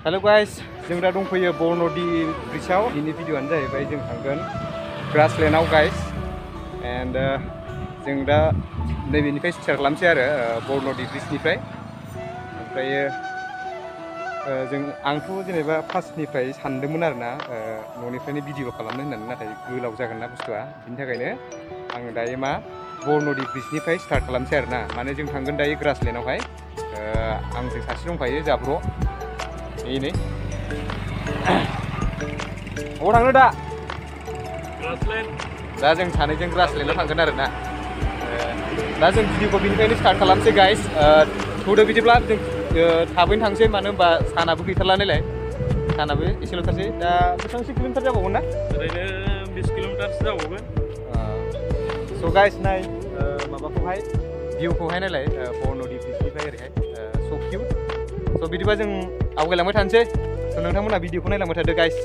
Halo guys, जों दा दंफैयो बरनदि ब्रिजआव। दिनै भिडिअआनो जाहैबाय जों थांगोन ग्रासलेन्डआव गाइस एन्ड जों दा नैबेनिफ्राय स्टार्ट खालामसै आरो बरनदि ब्रिजनिफ्राय। ओमफ्रायो आंथ' जेनेबा फार्स्टनिफ्राय सानदोंमोन आरोना न'निफ्रायनो भिडिअ खालामनो होननानै, नाथाय गोलाव जागोन ना बुस्थुआ, बिनि थाखायनो आङो दायो मा बरनदि ब्रिजनिफ्राय स्टार्ट खालामसै आरोना। माने जों थांगोन दायो ग्रासलेन्डआवहाय। आंजों सासे दंफायो जाब्र'। ini orang ada Grassland dah जों सानैजों ग्रासलेन्डआव थांगोन आरोना दा जों भिडिअखौ बिनिफ्रायनो स्टार्ट खालामसै गाइस थौदो बिदिब्ला जों थाबैनो थांसै मानो होनबा सानाबो गैथारला नालाय सानाबो एसेल'थारसै दा बेसेबांसो किल'मिटार जाबावगोन ना ओरैनो 20 किल'मिटारसो जाबावगोन स' गाइस नाय माबाखौहाय भिउखौहाय नायलाय बरनदि ब्रिजनिफ्राय ओरैहाय स' किउट स' बिदिबा जों आवगायलांबाय थानोसै स' नोंथांमोना भिडिअखौ नायलांबाय थादो गाइस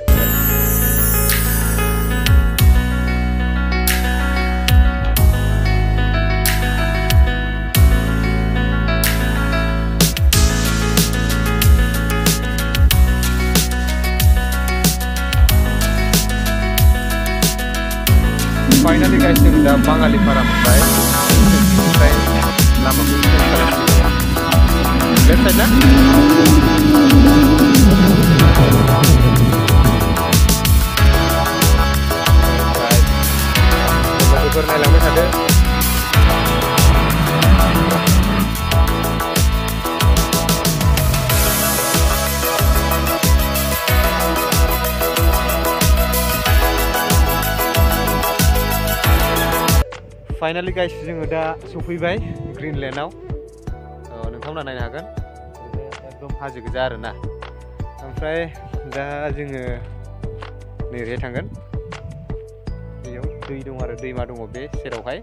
फाइनाली गाइस जों दा बाङालिपारा मोनबाय ओमफ्राय लामाखौ लेफ्ट साइड ना लोगोफोर नायलांबाय थादो फाइनाली गाइस जोङो दा सफैबाय ग्रीनलेन्डआव नोंथांमोना नायनो हागोन एकदम हाजो गोजा आरोना ओमफ्राय दा जोङो नैरैहाय थांगोन बेयाव दै दं आरो दैमा दङ बे सेरावहाय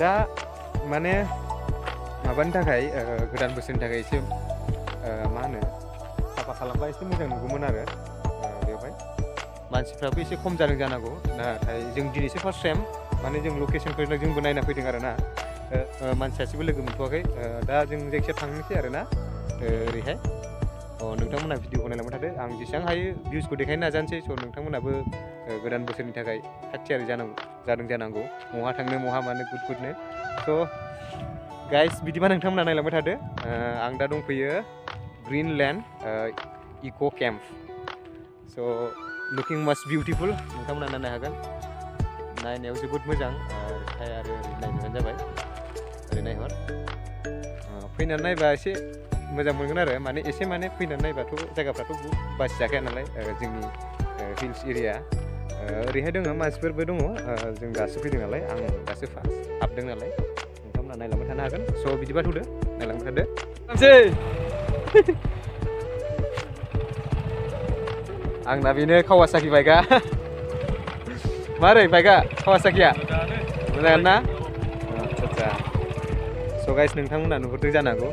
दा माने माबानि थाखाय गोदान बोसोरनि थाखाय एसे मा होनो साफा खालामबा एसे मोजां नुगौमोन आरो बेवहाय मानसिफ्राबो एसे खम जादों जानांगौ नाथाय जों दिनैसो फार्स्ट टाइम माने जों लकेसनखौ जोंबो नायना फैदों आरोना मानसि सासेबो लोगो मोनथ'वाखै दा जों जायखिजाया थांनोसै आरोना ओरैहाय नोंथांमोना भिडिअखौ नायलांबाय थादो आं जेसेबां हायो भिउसखौ देखायनो नाजानोसै स' नोंथांमोनाबो गोदान बोसोरनि थाखाय थाग थियारि जादों जानांगौ बहा थांनो बहा मानो गुदनो स' गाइस बिदिबा नोंथांमोना नायलांबाय थादो आं दा दंफैयो ग्रीनलेन्ड इक' केम्प स' लुकिं मास्ट बिउटिफुल नोंथांमोना नायनो हागोन नायनायाव जोबोद मोजां ओमफ्राय आरो ओरै नायनो जाबाय ओरै नायहर फैनानै नायबा एसे मोजां मोनगोन आरो माने एसे माने फैनानै नायबाथ' जायगाफ्राथ' बहुद बासिजाखाया नालाय जोंनि हिल्स एरिया ओरैहाय दङ मानसिफोरबो दङ जों दासो फैदों नालाय आं दासो फार्स्ट हाबदों नालाय नोंथांमोना नायलांबाय थानो हागोन स' बिदिबा थौदो नायलांबाय थादो आंना बेनो कावासाकि बाइकआ मारै बाइकआ कावासाकिया मोजां ना आच्छा स' गाइस नोंथांमोना नुहुरदों जानांगौ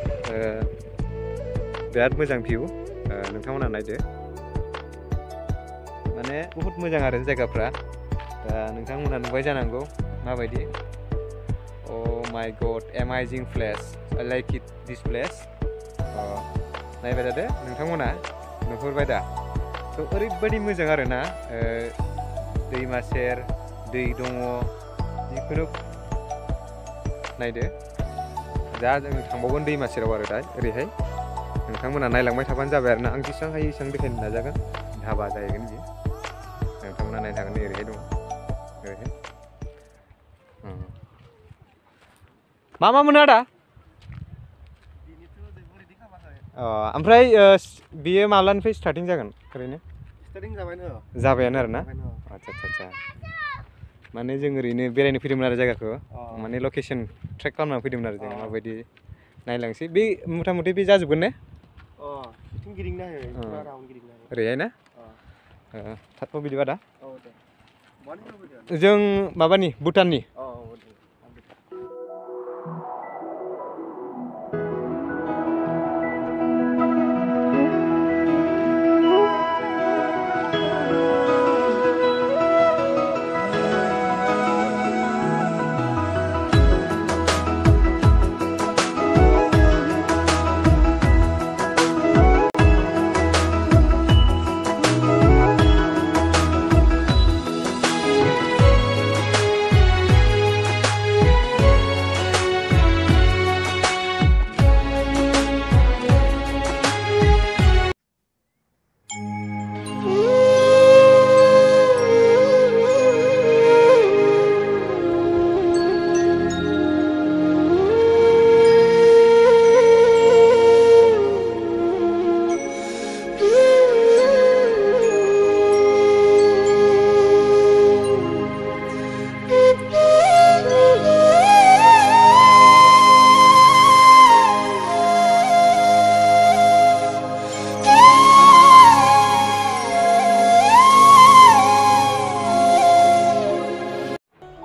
बिराद मोजां भिउ नोंथांमोना नायदो माने बहुत मोजां आरो जायगाफ्रा दा नोंथांमोना नुबाय जानांगौ माबायदि oh my god amazing place I like it this place नायबाय थादो नोंथांमोना नुहुरबाय दा थ' ओरैबायदि मोजां आरोना दैमा सेर दै दङ जिखुनु नायदो दा जों थांबावगोन दैमा सेराव आरो दा ओरैहाय नोंथांमोना नायलांबाय थाबानो जाबाय आरोना आं जेसेबां हायो एसेबां देखायनो नाजागोन धाबा जाहैगोन बियो नोंथांमोना नायनो हागोन ओरैहाय दङ ओरैहाय मा मोनो आदा ओमफ्राय बियो माब्लानिफ्राय स्टार्टिं जागोन ओरैनो स्टार्टिं जाबायानो आरोना आच्छा माने जों ओरैनो बेरायनो फैदोंमोन आरो जायगाखौ माने लकेसन ट्रेक खालामनानै फैदोंमोन आरो जों माबायदि नायलांसै बे मथा मथि बे जाजोबगोन ने ओरैहाय ना थाथ' बिदिबा दा जों माबानि भुटाननि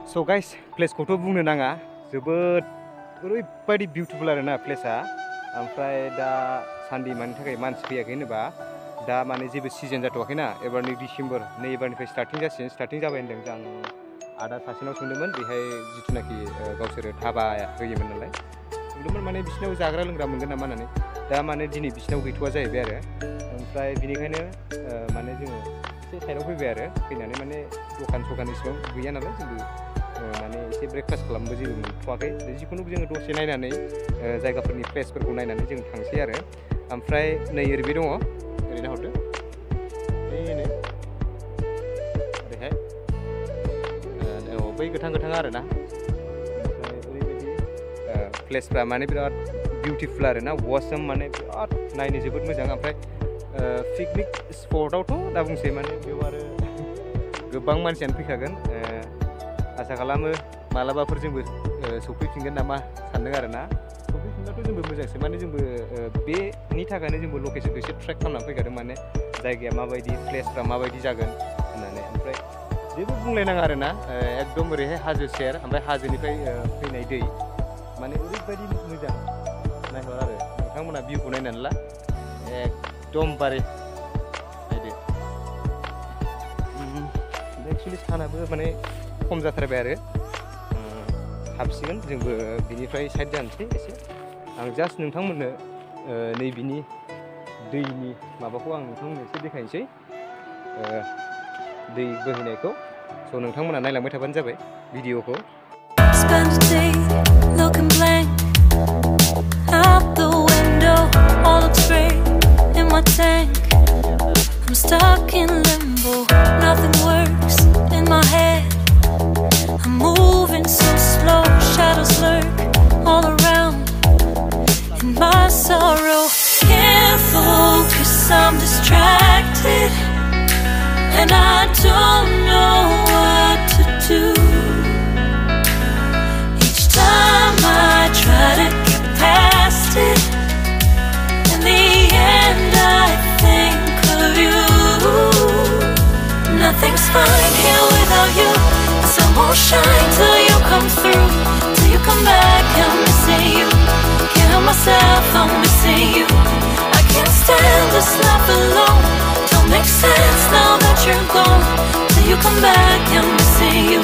स' गाइस प्लेसखौथ' बुंनो नाङा जोबोद ओरैबायदि बिउटिफुल आरोना प्लेसआ ओमफ्राय दा सानदे मानि थाखाय मानसि फैयाखै होनोबा दा माने जेबो सिजन जाथ'वाखैना एबारनि डिसेम्बर नै एबारनिफ्राय स्टार्टिं जाबाय होनदों आं आदा सासेनाव सोंदोंमोन बेहाय जिथुनाखि गावसोरो धाबा होयोमोन नालाय सोंदोंमोन माने बिसिनाव जाग्रा लोंग्रा मोनगोन नामा होननानै दा माने दिनै बिसिनाव गैथ'वा जाहैबाय आरो ओमफ्राय बिनिखायनो माने जोङो एसे साइडआव फैबाय आरो फैनानै माने दखान सखान इसेबां गैया नालाय जोंबो माने एसे ब्रेकफास्ट खालामनोबो जेबो मोनथ'वाखै जिखुनु जोङो दसे नायनानै जायगाफोरनि प्लेसफोरखौ नायनानै जों थांसै आरो ओमफ्राय नै ओरैबो दङ ओरै नाहरदो बेनो ओरैहाय बै गोथां आरोना ओमफ्राय ओरैबायदि प्लेसफ्रा माने बिराद बिउटिफुल आरोना वासम माने बिराद नायनो जोबोद मोजां ओमफ्राय पिकनिक स्पटआवथ' दा बुंसै माने बेयाव आरो गोबां मानसियानो फैखागोन आसा खालामो मालाबाफोर जोंबो सफैफिनगोन नामा सानदों आरोना सफैफिनबाथ' जोंबो मोजांसो माने जोंबो बेनि थाखायनो जोंबो लकेसनखौ एसे ट्रेक खालामनानै फैखादों माने जायगाया माबायदि प्लेसफ्रा माबायदि जागोन होननानै ओमफ्राय जेबो बुंलायनाङा आरोना एकदम ओरैहाय हाजो सेर ओमफ्राय हाजोनिफ्राय फैनाय दै माने ओरैबायदि मोजां नायहर आरो नोंथांमोना भिउखौ नायनानै ला एकदमबारे नायदो एक्सुवेलि सानाबो माने खम जाथारबाय आरो हाबसिगोन जोंबो बिनिफ्राय साइड जानोसै एसे आं जास्ट नोंथांमोननो नैबिनि दैनि माबाखौ आं नोंथांमोननो एसे देखायनोसै दै बोहैनायखौ स' नोंथांमोना नायलांबाय थाबानो जाबाय भिडिअखौ Spend a day looking blank out the window, all looks great in my tank. I'm stuck in limbo, nothing works in my head. I'm moving so slow, shadows lurk all around. In my sorrow, can't focus, I'm distracted, and I don't know what to do. Each time I try to get past it, in the end I think of you. Nothing's fine here without you. The sun won't shine till you come through, till you come back. I'm missing you. Can't help myself, I'm missing you. I can't stand this life alone. Don't make sense now that you're gone. Till you come back, I'm missing you.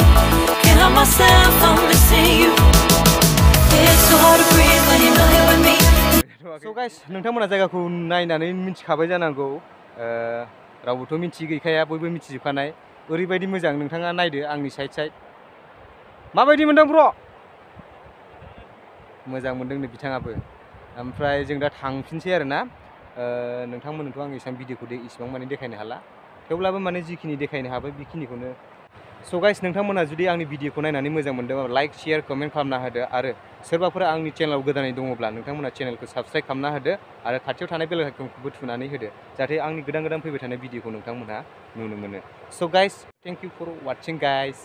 Can't help myself, I'm missing you. It's so hard to breathe when you're not here with me. So guys, नोंथांमोना जायगाखौ नायनानै मिथिखाबाय जानांगौ रावबोथ' मिथियै गैखाया बयबो मिथिजोबखानाय ओरैबायदि मोजां नोंथाङा नायदो आंनि साइड माबायदि मोनदों ब्र' मोजां मोनदोंनो बिथाङाबो ओमफ्राय जों दा थांफिनसै आरोना नोंथांमोननोथ' आं एसेबां भिडिअखौ इसेबां माने देखायनो हाला थेवब्लाबो माने जिखिनि देखायनो हाबाय बेखिनिखौनो स' गाइस नोंथांमोना जुदि आंनि भिडिअखौ नायनानै मोजां मोनदोंबा लाइक शेयार कमेन्ट खालामना होदो आरो सोरबाफोर आंनि चेनेलाव गोदानै दङब्ला नोंथांमोना चेनेलखौ साबस्क्राइब खालामना होदो आरो खाथियाव थानाय बेल आइकनखौबो थुनानै होदो जाहाथे आंनि गोदान फैबाय थानाय भिडिअखौ नोंथांमोनहा नुनो मोनो स' guys thank you for watching guys